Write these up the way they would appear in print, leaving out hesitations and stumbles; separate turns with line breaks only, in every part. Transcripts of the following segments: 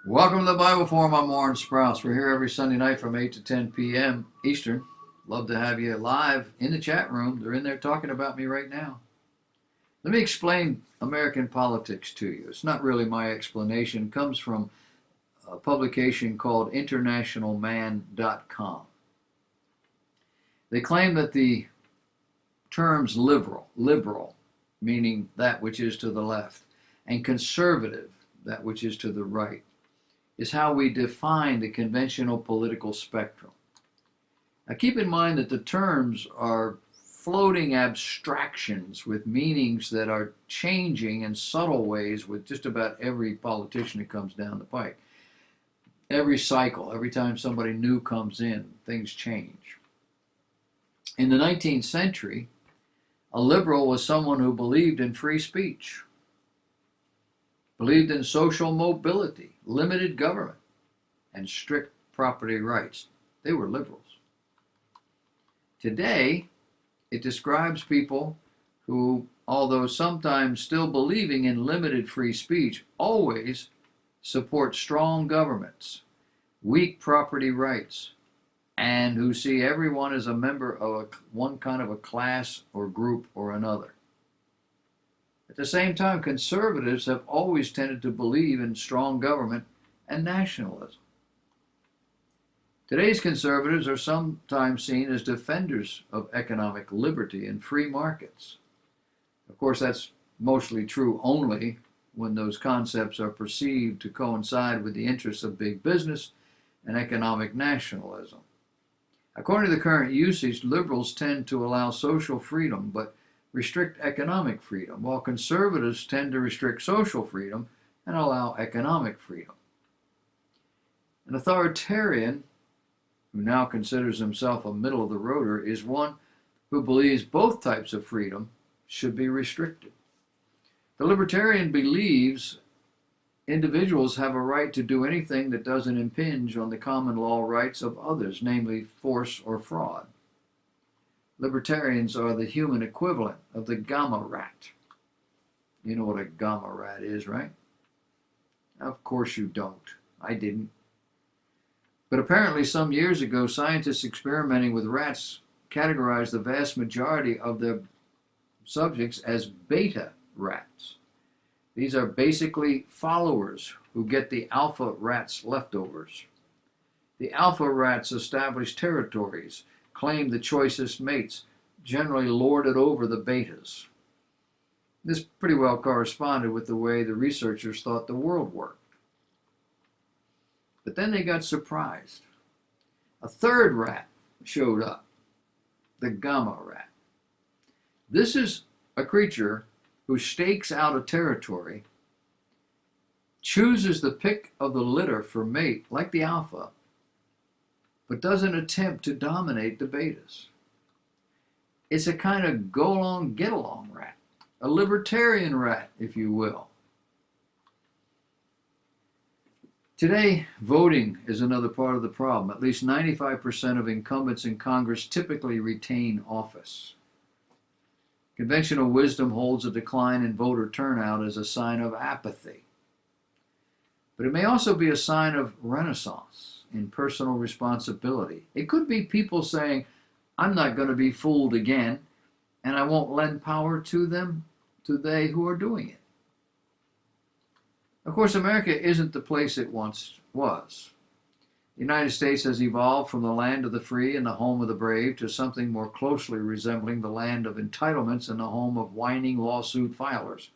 Welcome to the Bible Forum. I'm Warren Sprouse. We're here every Sunday night from 8 to 10 p.m. Eastern. Love to have you live in the chat room. They're in there talking about me right now. Let me explain American politics to you. It's not really my explanation. It comes from a publication called internationalman.com. They claim that the terms liberal, meaning that which is to the left, and conservative, that which is to the right, is how we define the conventional political spectrum. Now keep in mind that the terms are floating abstractions with meanings that are changing in subtle ways with just about every politician that comes down the pike. Every cycle, every time somebody new comes in, things change. In the 19th century, a liberal was someone who believed in free speech, believed in social mobility, limited government, and strict property rights. They were liberals. Today, it describes people who, although sometimes still believing in limited free speech, always support strong governments, weak property rights, and who see everyone as a member of one kind of a class or group or another. At the same time, conservatives have always tended to believe in strong government and nationalism. Today's conservatives are sometimes seen as defenders of economic liberty and free markets. Of course, that's mostly true only when those concepts are perceived to coincide with the interests of big business and economic nationalism. According to the current usage, liberals tend to allow social freedom but restrict economic freedom, while conservatives tend to restrict social freedom and allow economic freedom. An authoritarian, who now considers himself a middle-of-the-roader, is one who believes both types of freedom should be restricted. The libertarian believes individuals have a right to do anything that doesn't impinge on the common law rights of others, namely force or fraud. Libertarians are the human equivalent of the gamma rat. You know what a gamma rat is, right? Of course you don't. I didn't. But apparently some years ago, scientists experimenting with rats categorized the vast majority of their subjects as beta rats. These are basically followers who get the alpha rat's leftovers. The alpha rats establish territories, claim the choicest mates, generally lorded over the betas. This pretty well corresponded with the way the researchers thought the world worked. But then they got surprised. A third rat showed up, the gamma rat. This is a creature who stakes out a territory, chooses the pick of the litter for mate, like the alpha, but doesn't attempt to dominate the betas. It's a kind of go-along, get-along rat, a libertarian rat, if you will. Today, voting is another part of the problem. At least 95% of incumbents in Congress typically retain office. Conventional wisdom holds a decline in voter turnout as a sign of apathy. But it may also be a sign of renaissance in personal responsibility. It could be people saying, I'm not going to be fooled again, and I won't lend power to them, to they who are doing it. Of course, America isn't the place it once was. The United States has evolved from the land of the free and the home of the brave to something more closely resembling the land of entitlements and the home of whining lawsuit filers.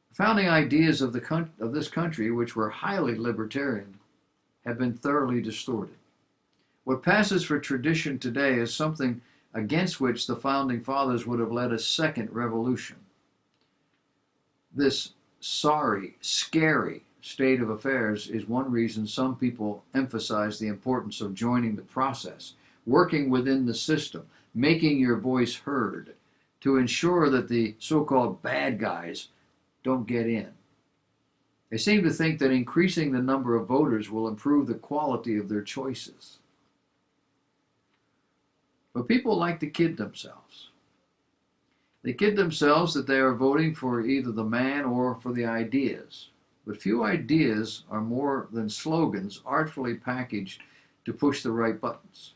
The founding ideas of this country, which were highly libertarian, have been thoroughly distorted. What passes for tradition today is something against which the founding fathers would have led a second revolution. This sorry, scary state of affairs is one reason some people emphasize the importance of joining the process, working within the system, making your voice heard, to ensure that the so-called bad guys don't get in. They seem to think that increasing the number of voters will improve the quality of their choices. But people like to kid themselves. They kid themselves that they are voting for either the man or for the ideas. But few ideas are more than slogans artfully packaged to push the right buttons.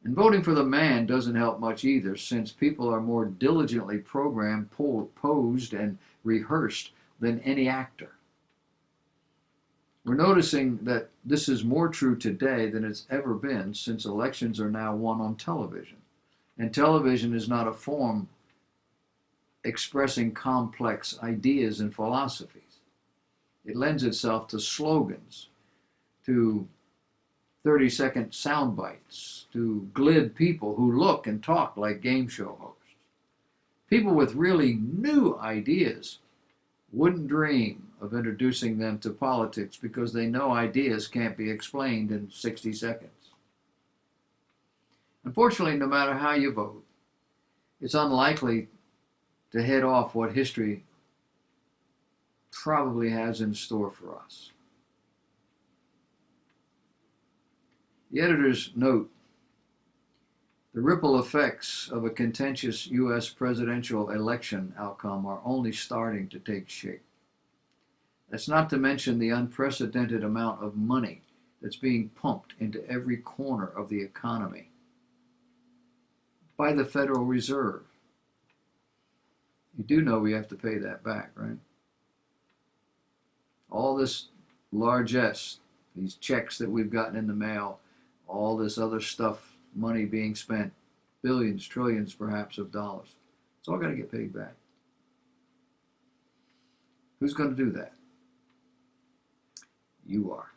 And voting for the man doesn't help much either, since people are more diligently programmed, posed, and rehearsed than any actor. We're noticing that this is more true today than it's ever been, since elections are now won on television. And television is not a form expressing complex ideas and philosophies. It lends itself to slogans, to 30-second sound bites, to glib people who look and talk like game show hosts. People with really new ideas wouldn't dream of introducing them to politics because they know ideas can't be explained in 60 seconds. Unfortunately, no matter how you vote, it's unlikely to head off what history probably has in store for us. The editors note the ripple effects of a contentious U.S. presidential election outcome are only starting to take shape. That's not to mention the unprecedented amount of money that's being pumped into every corner of the economy by the Federal Reserve. You do know we have to pay that back, right? All this largesse, these checks that we've gotten in the mail, all this other stuff, money being spent, billions, trillions perhaps of dollars. It's all got to get paid back. Who's going to do that? You are.